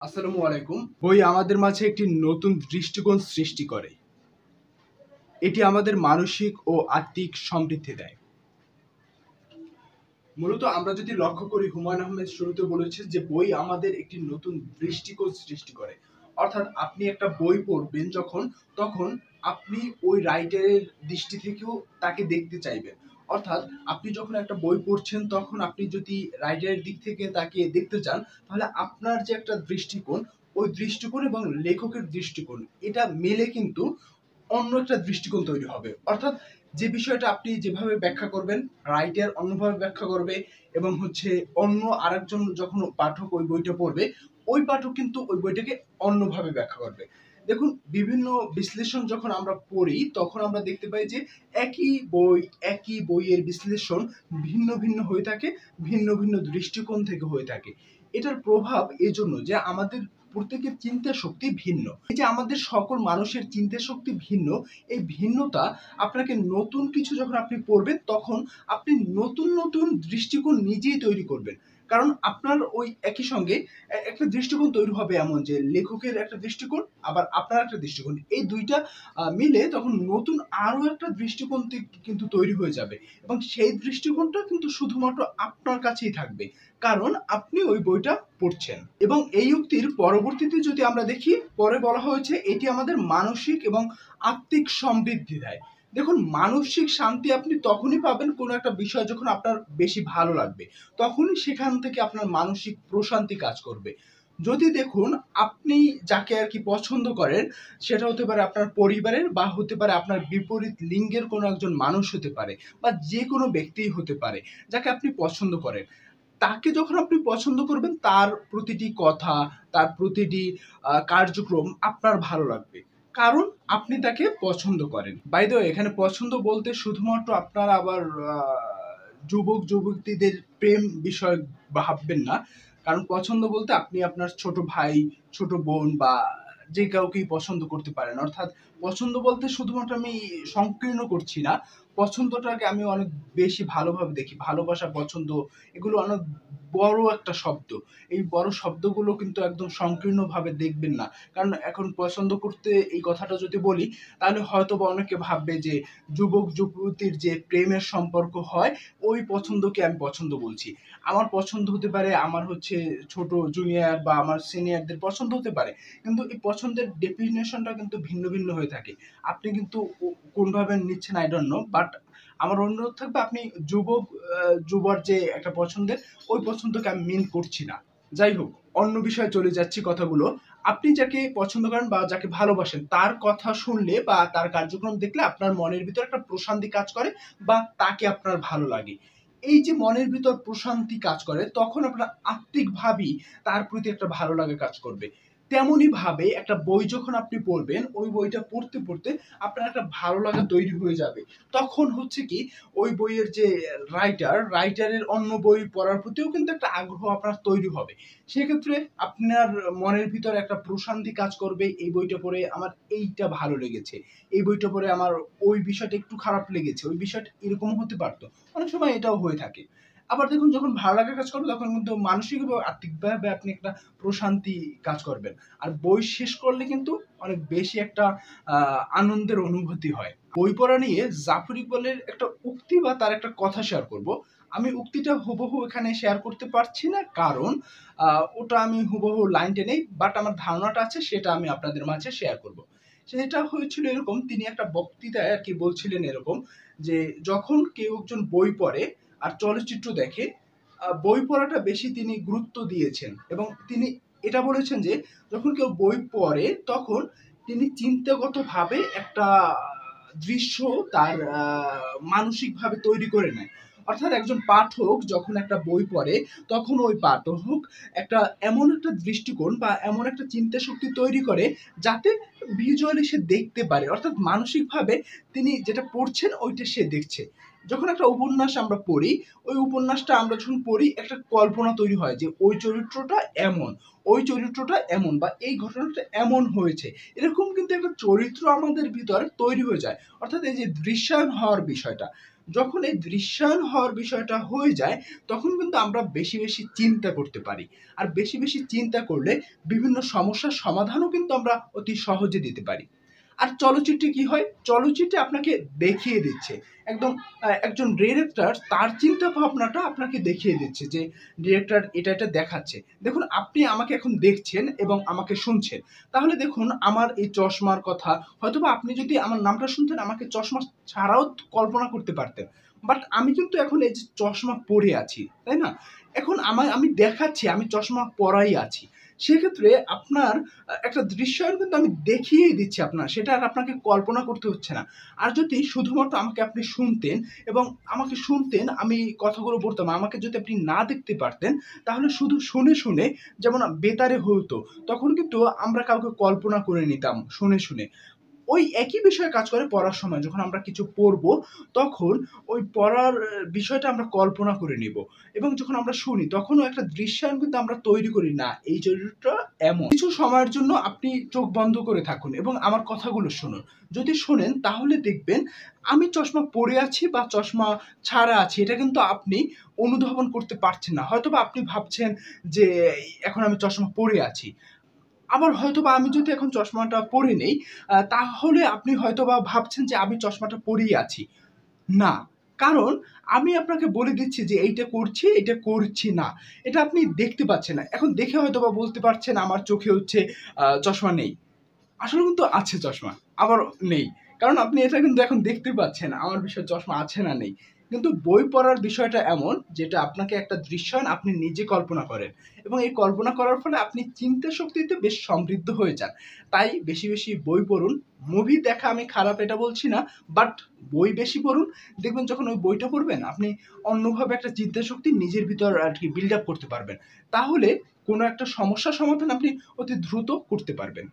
আসসালামু আলাইকুম। বই আমাদের মাঝে একটি নতুন দৃষ্টিকোণ সৃষ্টি করে। এটি আমাদের মানসিক ও আত্মিক সমৃদ্ধি দেয়। মূলত আমরা যদি লক্ষ্য করি, হুমায়ূন আহমেদ শুরুতে বলেছেন যে বই আমাদের একটি নতুন দৃষ্টিকোণ সৃষ্টি করে। অর্থাৎ আপনি একটা বই পড়বেন তখন আপনি ওই রাইটারের দৃষ্টি থেকেও তাকে দেখতে চাইবেন। অর্থাৎ আপনি যখন একটা বই পড়ছেন তখন আপনি যদি রাইটারের দিক থেকে তাকে দেখতে চান, তাহলে আপনার যে একটা দৃষ্টিকোণ, ওই দৃষ্টিকোণ এবং লেখকের দৃষ্টিকোণ এটা মেলে কিন্তু অন্য একটা দৃষ্টিকোণ তৈরি হবে। অর্থাৎ যে বিষয়টা আপনি যেভাবে ব্যাখ্যা করবেন, রাইটার অন্যভাবে ব্যাখ্যা করবে এবং অন্য আরেকজন যখন পাঠক ওই বইটা পড়বে, ওই পাঠক কিন্তু ওই বইটাকে অন্যভাবে ব্যাখ্যা করবে। দেখুন, বিভিন্ন বিশ্লেষণ যখন আমরা পড়ি তখন আমরা দেখতে পাই যে একই বইয়ের বিশ্লেষণ ভিন্ন ভিন্ন হয়ে থাকে, ভিন্ন ভিন্ন দৃষ্টিকোণ থেকে হয়ে থাকে। এটার প্রভাব এজন্য যে আমাদের প্রত্যেকের চিন্তা শক্তি ভিন্ন। এই যে আমাদের সকল মানুষের চিন্তা শক্তি ভিন্ন, এই ভিন্নতা আপনাকে নতুন কিছু যখন আপনি পড়বেন তখন আপনি নতুন নতুন দৃষ্টিকোণ নিজেই তৈরি করবেন। কারণ আপনার ওই একই সঙ্গে একটা দৃষ্টিকোণ তৈরি হবে, এমন যে লেখকের একটা দৃষ্টিকোণ আবার আপনার একটা দৃষ্টিকোণ, এই দুইটা মিলে তখন নতুন আরো একটা দৃষ্টিকোণ কিন্তু তৈরি হয়ে যাবে এবং সেই দৃষ্টিকোণটা কিন্তু শুধুমাত্র আপনার কাছেই থাকবে, কারণ আপনি ওই বইটা পড়ছেন। এবং এই উক্তির পরবর্তীতে যদি আমরা দেখি, পরে বলা হয়েছে এটি আমাদের মানসিক এবং আত্মিক সমৃদ্ধি দেয়। দেখুন, মানসিক শান্তি আপনি তখনই পাবেন কোনো একটা বিষয় যখন আপনার বেশি ভালো লাগবে, তখনই সেখান থেকে আপনার মানসিক প্রশান্তি কাজ করবে। যদি দেখুন, আপনি যাকে আর কি পছন্দ করেন, সেটা হতে পারে আপনার পরিবারের বা হতে পারে আপনার বিপরীত লিঙ্গের কোনো একজন মানুষ হতে পারে বা যে কোনো ব্যক্তিই হতে পারে যাকে আপনি পছন্দ করেন, তাকে যখন আপনি পছন্দ করবেন তার প্রতিটি কথা, তার প্রতিটি কার্যক্রম আপনার ভালো লাগবে। কারণ আপনি তাকে পছন্দ করেন। বাই দ্য ওয়ে, এখানে পছন্দ বলতে শুধুমাত্র আপনারা আবার যুবক-যুবতীদের প্রেম বিষয় ভাববেন না। কারণ পছন্দ বলতে আপনি আপনার ছোট ভাই, ছোট বোন বা যে কাউকেই পছন্দ করতে পারেন। অর্থাৎ পছন্দ বলতে শুধুমাত্র আমি সংকীর্ণ করছি না। পছন্দটাকে আমি অনেক বেশি ভালোভাবে দেখি। ভালোবাসা, পছন্দ এগুলো অনেক বড় একটা শব্দ। এই বড় শব্দগুলো কিন্তু একদম সংকীর্ণভাবে দেখবেন না। কারণ এখন পছন্দ করতে এই কথাটা যদি বলি, তাহলে হয়তোবা অনেকে ভাববে যে যুবক-যুবতীর যে প্রেমের সম্পর্ক হয়, ওই পছন্দকে আমি পছন্দ বলছি। আমার পছন্দ হতে পারে আমার ছোট জুনিয়র বা আমার সিনিয়রদের পছন্দ হতে পারে। কিন্তু এই পছন্দের ডেফিনিশনটা কিন্তু ভিন্ন ভিন্ন হয়ে থাকে। আপনি কিন্তু কোনভাবে নিচ্ছেন I don't know, বাট আমার অনুরোধ থাকবে, আপনি যুবক যুবর যে একটা পছন্দের, ওই পছন্দকে আমি মিন করছি না। যাই হোক, অন্য বিষয়ে চলে যাচ্ছি কথাগুলো। আপনি যাকে পছন্দ করেন বা যাকে ভালোবাসেন, তার কথা শুনলে বা তার কার্যক্রম দেখলে আপনার মনের ভিতরে একটা প্রশান্তি কাজ করে বা তাকে আপনার ভালো লাগে। এই যে মনের ভিতর প্রশান্তি কাজ করে, তখন আপনার আত্মিকভাবেই তার প্রতি একটা ভালো লাগা কাজ করবে। তেমনি ভাবে একটা বই যখন আপনি পড়বেন, ওই বইটা পড়তে পড়তে আপনার একটা ভালো লাগা তৈরি হয়ে যাবে। তখন কি, ওই বইয়ের যে রাইটারের অন্য বই পড়ার প্রতিও কিন্তু একটা আগ্রহ আপনার তৈরি হবে। সেক্ষেত্রে আপনার মনের ভিতরে একটা প্রশান্তি কাজ করবে, এই বইটা পড়ে আমার এইটা ভালো লেগেছে, এই বইটা পড়ে আমার ওই বিষয়টা একটু খারাপ লেগেছে, ওই বিষয়টা এরকম হতে পারতো। অনেক সময় এটাও হয়ে থাকে। আবার দেখুন, যখন ভালো লাগা কাজ করবে তখন কিন্তু মানসিক এবং আত্মিকভাবে আপনি একটা প্রশান্তি কাজ করবেন। আর বই শেষ করলে কিন্তু অনেক বেশি একটা আনন্দের অনুভূতি হয়। বই পড়া নিয়ে জাফর ইকবালের একটা উক্তি বা তার একটা কথা শেয়ার করব। আমি উক্তিটা হুবহু এখানে শেয়ার করতে পারছি না, কারণ ওটা আমি হুবহু লাইন টেনেই, বাট আমার ধারণাটা আছে, সেটা আমি আপনাদের মাঝে শেয়ার করব। সেটা হয়েছিল এরকম, তিনি একটা বক্তৃতায় আর কি বলছিলেন এরকম যে যখন কেউ একজন বই পড়ে আর চলচ্চিত্র দেখে, বই পড়াটা বেশি তিনি গুরুত্ব দিয়েছেন এবং তিনি এটা বলেছেন যে যখন কেউ বই পড়ে তখন তিনি চিন্তাগতভাবে একটা দৃশ্য তার মানসিকভাবে তৈরি করে নেয়। অর্থাৎ একজন পাঠক যখন একটা বই পড়ে, তখন ওই পাঠক এমন একটা দৃষ্টিকোণ বা এমন একটা চিন্তা শক্তি তৈরি করে যাতে ভিজুয়ালি সে দেখতে পারে, অর্থাৎ মানসিকভাবে তিনি যেটা পড়ছেন ওইটা সে দেখছে। যখন একটা উপন্যাস আমরা পড়ি, ওই উপন্যাসটা আমরা যখন পড়ি একটা কল্পনা তৈরি হয় যে ওই চরিত্রটা এমন, ওই চরিত্রটা এমন বা এই ঘটনাটা এমন হয়েছে, এরকম কিন্তু একটা চরিত্র আমাদের ভিতরে তৈরি হয়ে যায়। অর্থাৎ এই যে দৃশ্যায়ন হওয়ার বিষয়টা, যখন এই দৃশ্যায়ন হওয়ার বিষয়টা হয়ে যায়, তখন কিন্তু আমরা বেশি, বেশি চিন্তা করতে পারি। আর বেশি, বেশি চিন্তা করলে বিভিন্ন সমস্যার সমাধানও কিন্তু আমরা অতি সহজে দিতে পারি। আর চলচ্চিত্রে কি হয়? চলচ্চিত্রে আপনাকে দেখিয়ে দিচ্ছে। একদম একজন ডিরেক্টর তার চিন্তা ভাবনাটা আপনাকে দেখিয়ে দিচ্ছে যে ডিরেক্টর এটা দেখাচ্ছে। দেখুন আপনি আমাকে এখন দেখছেন এবং আমাকে শুনছেন। তাহলে দেখুন আমার এই চশমার কথা হয়তোবা আপনি যদি আমার নামটা শুনতেন আমাকে চশমা ছাড়াও কল্পনা করতে পারতেন। বাট আমি কিন্তু এখন এই যে চশমা পরে আছি, তাই না? এখন আমি দেখাচ্ছি আমি চশমা পরাই আছি। সেক্ষেত্রে আপনার একটা দৃশ্যায়ন কিন্তু আমি দেখিয়েই দিচ্ছি আপনার। সেটা আর আপনাকে কল্পনা করতে হচ্ছে না। আর যদি শুধুমাত্র আমাকে আপনি শুনতেন এবং আমাকে শুনতেন, আমি কথাগুলো বলতাম। আমাকে যদি আপনি না দেখতে পারতেন, তাহলে শুধু শুনে, শুনে যেমন বেতারে হতো, তখন কিন্তু আমরা কাউকে কল্পনা করে নিতাম শুনে, শুনে। ওই একই বিষয় কাজ করে পড়ার সময়। যখন আমরা কিছু পড়বো, তখন ওই পড়ার বিষয়টা আমরা কল্পনা করে নিবো এবং যখন আমরা শুনি, তখনও একটা দৃশ্যায়ন কিন্তু আমরা তৈরি করি না। এই চরিত্রটা এমন। কিছু সময়ের জন্য আপনি চোখ বন্ধ করে থাকুন এবং আমার কথাগুলো শুনুন। যদি শোনেন, তাহলে দেখবেন আমি চশমা পরে আছি বা চশমা ছাড়া আছি, এটা কিন্তু আপনি অনুধাবন করতে পারছেন না। হয়তোবা আপনি ভাবছেন যে, এখন আমি চশমা পরে আছি। আবার হয়তোবা আমি যদি এখন চশমাটা পরে নেই, তাহলে আপনি হয়তোবা ভাবছেন যে আমি চশমাটা পরেই আছি। না। কারণ আমি আপনাকে বলে দিচ্ছি যে এইটা করছি, এটা করছি না। এটা আপনি দেখতে পাচ্ছেন না। এখন দেখে হয়তোবা বলতে পারছেন আমার চোখে হচ্ছে চশমা নেই। আসলে কিন্তু আছে চশমা, আবার নেই। কারণ আপনি এটা কিন্তু এখন দেখতে পাচ্ছেন আমার বিষয়ে চশমা আছে না নেই। কিন্তু বই পড়ার বিষয়টা এমন যেটা আপনাকে একটা দৃশ্যায়ন আপনি নিজে কল্পনা করেন এবং এই কল্পনা করার ফলে আপনি চিন্তা শক্তিতে বেশ সমৃদ্ধ হয়ে যান। তাই বেশি, বেশি বই পড়ুন। মুভি দেখা আমি খারাপ এটা বলছি না, বাট বই বেশি পড়ুন। দেখবেন যখন ওই বইটা পড়বেন আপনি অন্যভাবে একটা চিন্তা শক্তি নিজের ভিতর আরকি বিল্ড আপ করতে পারবেন। তাহলে কোনো একটা সমস্যার সমাধান আপনি অতি দ্রুত করতে পারবেন।